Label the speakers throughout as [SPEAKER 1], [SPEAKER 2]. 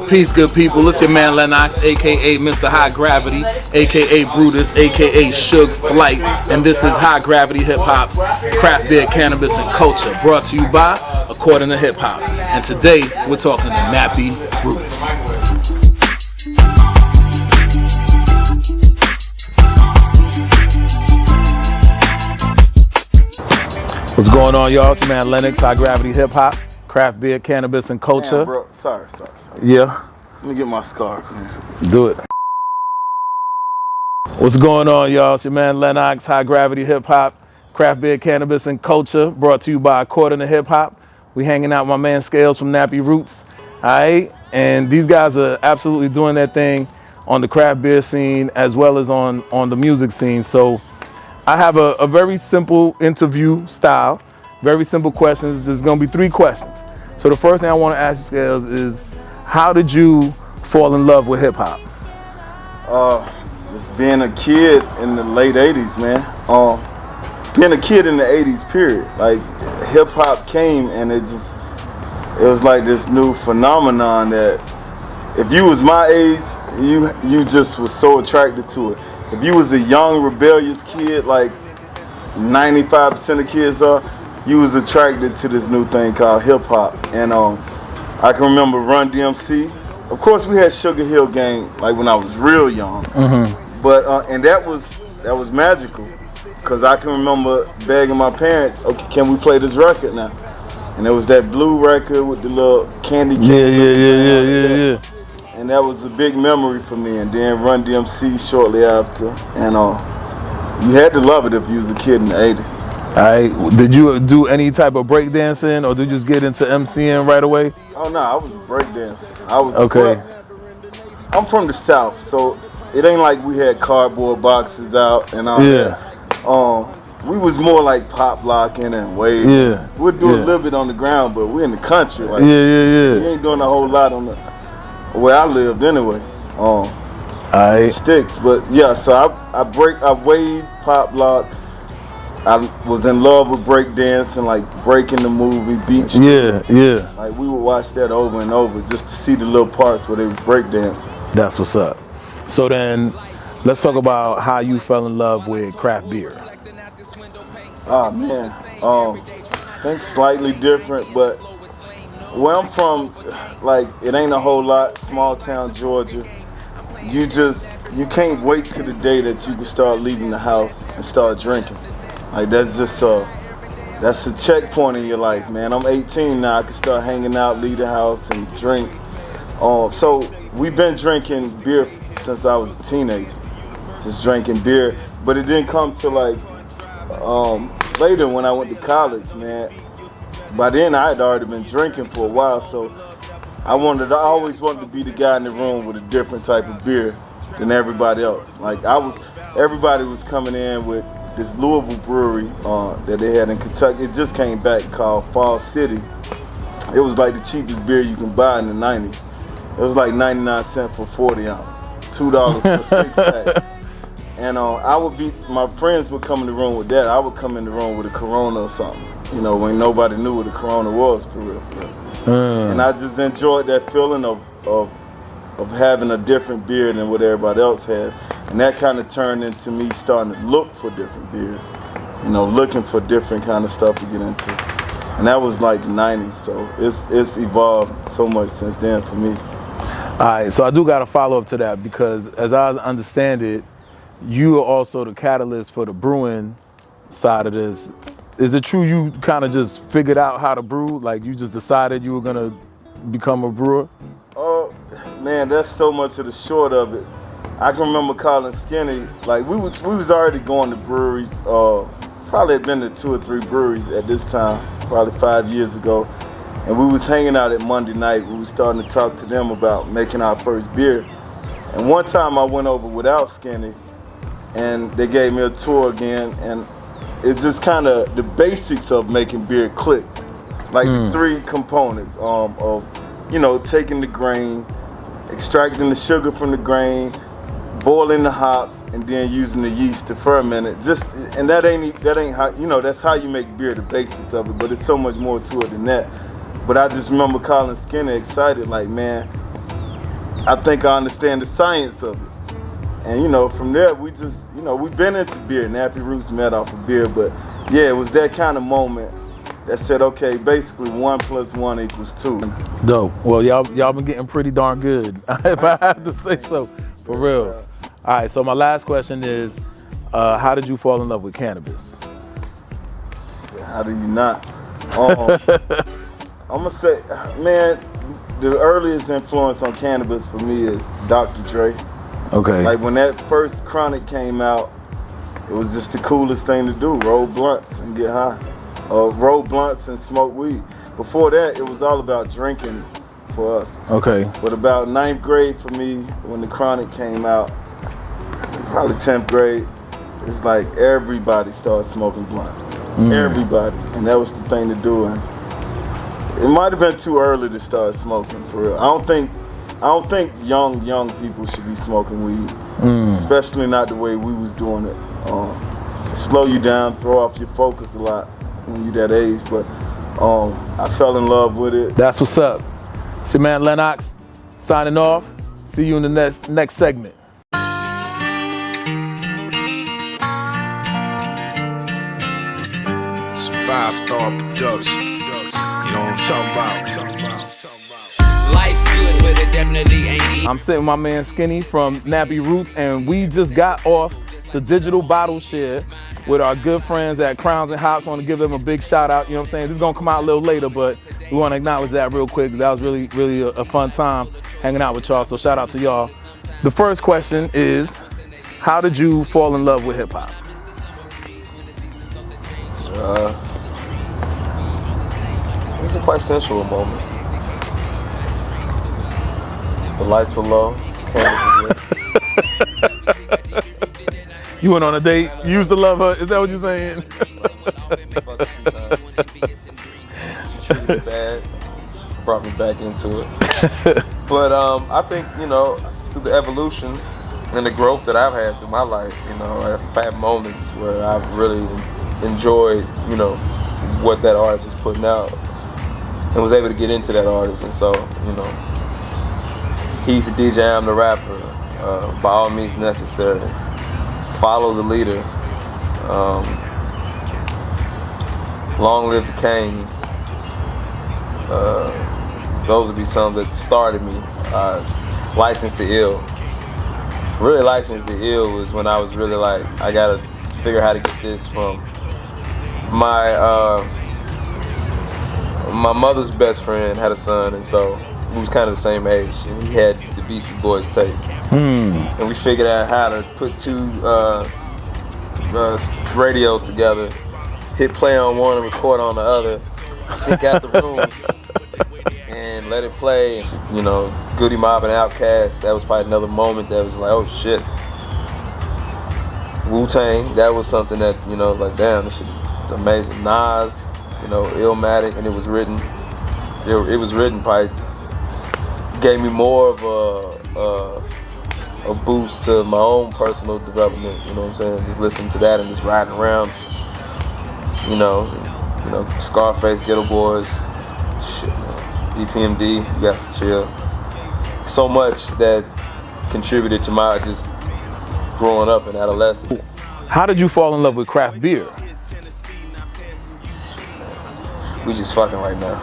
[SPEAKER 1] Peace, good people. It's your man Lennox, aka Mr. High Gravity, aka Brutus, aka Suge Flight, and this is High Gravity Hip Hop's Craft Beer, Cannabis, and Culture, brought to you by According to Hip Hop. And today we're talking to Nappy Roots. What's going on, y'all? It's your man Lennox, High Gravity Hip Hop, Craft Beer, Cannabis, and Culture.
[SPEAKER 2] Damn, bro. Sorry.
[SPEAKER 1] Yeah.
[SPEAKER 2] Let me get my scarf, man.
[SPEAKER 1] Do it. What's going on, y'all? It's your man Lennox, High Gravity Hip Hop, Craft Beer, Cannabis, and Culture, brought to you by According to Hip Hop. We hanging out with my man Scales from Nappy Roots. All right, and these guys are absolutely doing their thing on the craft beer scene as well as on the music scene. So I have a very simple interview style, very simple questions. There's gonna be 3 questions. So the first thing I want to ask you, Scales, is how did you fall in love with hip hop?
[SPEAKER 2] Just being a kid in the late 80s, man. Being a kid in the 80s, period. Like, hip hop came and it was like this new phenomenon that if you was my age, you just was so attracted to it. If you was a young, rebellious kid, like 95% of kids are, you was attracted to this new thing called hip hop. And I can remember Run DMC. Of course, we had Sugar Hill Gang like when I was real young. Mm-hmm. But and that was magical, cause I can remember begging my parents, "Okay, can we play this record now?" And it was that blue record with the little candy cane. Yeah. And that was a big memory for me. And then Run DMC shortly after. And you had to love it if you was a kid in the 80s.
[SPEAKER 1] All right. Did you do any type of breakdancing, or did you just get into MCing right away?
[SPEAKER 2] Oh no, I was breakdancing. I was
[SPEAKER 1] okay.
[SPEAKER 2] Well, I'm from the South, so it ain't like we had cardboard boxes out and all that. We was more like pop locking and wave. Yeah. We'd do a little bit on the ground, but we're in the country. Like, we ain't doing a whole lot on the where I lived anyway. Sticks, but yeah. So I waved, pop lock. I was in love with breakdancing, like Breaking the movie, Beach. Yeah. Like we would watch that over and over just to see the little parts where they was breakdancing.
[SPEAKER 1] That's what's up. So then, let's talk about how you fell in love with craft beer.
[SPEAKER 2] Oh man, I think slightly different, but where I'm from, like it ain't a whole lot. Small town Georgia. You can't wait till the day that you can start leaving the house and start drinking. Like that's a checkpoint in your life, man. I'm 18 now. I can start hanging out, leave the house, and drink. So we've been drinking beer since I was a teenager. Just drinking beer, but it didn't come to like later when I went to college, man. By then I had already been drinking for a while, so I always wanted to be the guy in the room with a different type of beer than everybody else. Like everybody was coming in with this Louisville brewery that they had in Kentucky. It just came back called Fall City. It was like the cheapest beer you can buy in the 90s. It was like 99 cents for 40 ounce, $2 for a 6-pack. And my friends would come in the room with that. I would come in the room with a Corona or something, when nobody knew what a Corona was for real. And I just enjoyed that feeling of having a different beer than what everybody else had. And that kind of turned into me starting to look for different beers, looking for different kind of stuff to get into. And that was like the 90s, so it's evolved so much since then for me.
[SPEAKER 1] All right, so I do got to follow up to that because as I understand it, you are also the catalyst for the brewing side of this. Is it true you kind of just figured out how to brew? Like you just decided you were gonna become a brewer?
[SPEAKER 2] Oh, man, that's so much of the short of it. I can remember calling Skinny, like we was already going to breweries. Probably had been to 2 or 3 breweries at this time, probably 5 years ago. And we was hanging out at Monday night. We was starting to talk to them about making our first beer. And one time I went over without Skinny, and they gave me a tour again, and it's just kind of the basics of making beer clicked. Like the 3 components of taking the grain, extracting the sugar from the grain, boiling the hops, and then using the yeast to ferment it. And that ain't how, that's how you make beer, the basics of it, but it's so much more to it than that. But I just remember calling Skinner excited, like, man, I think I understand the science of it. And you know, from there we just, you know, we've been into beer. Nappy Roots met off of beer, but yeah, it was that kind of moment that said, okay, basically 1 + 1 = 2.
[SPEAKER 1] Dope. Well, y'all been getting pretty darn good, if I have to say so, for real. All right, so my last question is, how did you fall in love with cannabis?
[SPEAKER 2] How do you not? I'm gonna say, man, the earliest influence on cannabis for me is Dr. Dre.
[SPEAKER 1] Okay.
[SPEAKER 2] Like when that first Chronic came out, it was just the coolest thing to do, roll blunts and get high. Roll blunts and smoke weed. Before that, it was all about drinking for us.
[SPEAKER 1] Okay.
[SPEAKER 2] But about 9th grade for me, when the Chronic came out, probably 10th grade, it's like everybody started smoking blunts. Everybody. And that was the thing to do. And it might have been too early to start smoking, for real. I don't think young people should be smoking weed, especially not the way we was doing it. Slow you down, throw off your focus a lot when you that age. But I fell in love with it.
[SPEAKER 1] That's what's up. It's your man Lennox signing off. See you in the next segment.
[SPEAKER 3] It's a 5-star production. You know what I'm talking about?
[SPEAKER 4] Life's good, but it definitely ain't easy.
[SPEAKER 1] I'm sitting with my man Skinny from Nappy Roots, and we just got off the digital bottle share with our good friends at Crowns and Hops. Want to give them a big shout out. You know what I'm saying? This is gonna come out a little later, but we want to acknowledge that real quick. That was really a fun time hanging out with y'all. So shout out to y'all. The first question is, how did you fall in love with hip hop?
[SPEAKER 5] It was a quite sensual moment. The lights were low, candles were lit.
[SPEAKER 1] You went on a date, you used to love her, is that what you're saying?
[SPEAKER 5] Treated me bad, brought me back into it. But I think, you know, through the evolution and the growth that I've had through my life, you know, I've had moments where I've really enjoyed, you know, what that artist is putting out and was able to get into that artist. And so, you know, he's the DJ, I'm the rapper, by all means necessary. Follow the leader. Long live the king. Those would be some that started me. License to Ill. Really, License to Ill was when I was really like, I gotta figure out how to get this from my mother's best friend had a son, and so we was kind of the same age, and he had the Beastie Boys tape. And we figured out how to put two radios together, hit play on one and record on the other, sync out the room, and let it play. You know, Goody Mob and Outkast, that was probably another moment that was like, oh shit. Wu-Tang, that was something that, you know, was like, damn, this shit is amazing. Nas, you know, Illmatic, and it was written probably gave me more of a boost to my own personal development, you know what I'm saying? Just listening to that and just riding around, you know, Scarface, Ghetto Boys, shit, man. EPMD, you got to chill. So much that contributed to my just growing up in adolescence.
[SPEAKER 1] How did you fall in love with craft beer?
[SPEAKER 5] We just fucking right now.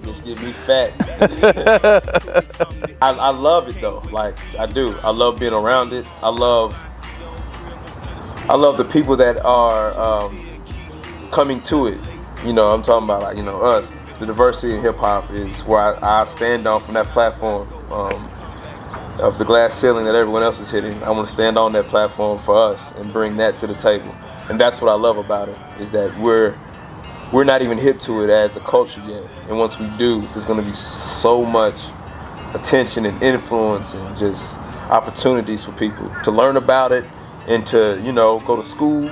[SPEAKER 5] Just get me fat. I love it though, like I do. I love being around it. I love the people that are coming to it. You know, I'm talking about, like, you know, us. The diversity in hip hop is where I stand on from that platform of the glass ceiling that everyone else is hitting. I want to stand on that platform for us and bring that to the table. And that's what I love about it, is that we're not even hip to it as a culture yet. And once we do, there's going to be so much attention and influence and just opportunities for people to learn about it and to, you know, go to school.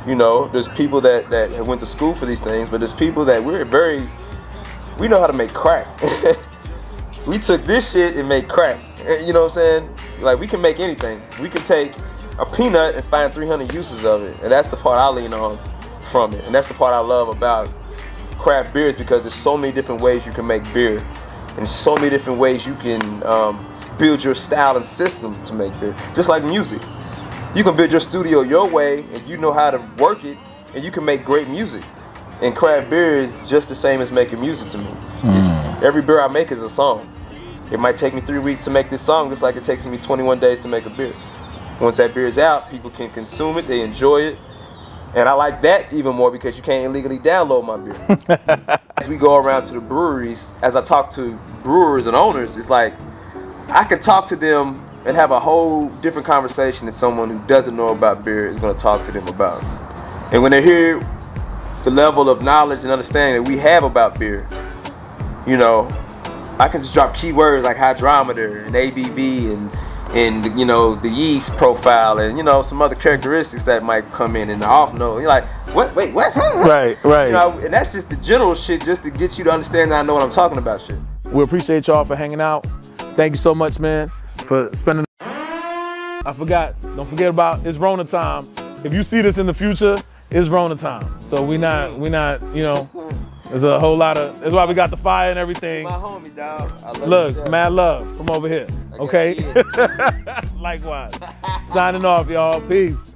[SPEAKER 5] You know, there's people that went to school for these things, but there's people that we know how to make crack. We took this shit and made crack. You know what I'm saying? Like, we can make anything. We can take a peanut and find 300 uses of it. And that's the part I lean on from it. And that's the part I love about craft beers, because there's so many different ways you can make beer. And so many different ways you can build your style and system to make beer. Just like music. You can build your studio your way, and you know how to work it, and you can make great music. And craft beer is just the same as making music to me. Every beer I make is a song. It might take me 3 weeks to make this song, just like it takes me 21 days to make a beer. Once that beer is out, people can consume it, they enjoy it. And I like that even more because you can't illegally download my beer. As we go around to the breweries, as I talk to brewers and owners, it's like I can talk to them and have a whole different conversation than someone who doesn't know about beer is going to talk to them about. And when they hear the level of knowledge and understanding that we have about beer, you know, I can just drop keywords like hydrometer and ABV and you know, the yeast profile and, you know, some other characteristics that might come in the off note. You're like, what? Wait, what?
[SPEAKER 1] Right.
[SPEAKER 5] You know, and that's just the general shit, just to get you to understand that I know what I'm talking about shit.
[SPEAKER 1] We appreciate y'all for hanging out. Thank you so much, man, for spending. I forgot. Don't forget about it's Rona time. If you see this in the future, it's Rona time. So we not, you know, there's a whole lot of, that's why we got the fire and everything.
[SPEAKER 5] My homie, dog. I love
[SPEAKER 1] Look,
[SPEAKER 5] you,
[SPEAKER 1] mad love from over here. Okay? Likewise. Signing off, y'all. Peace.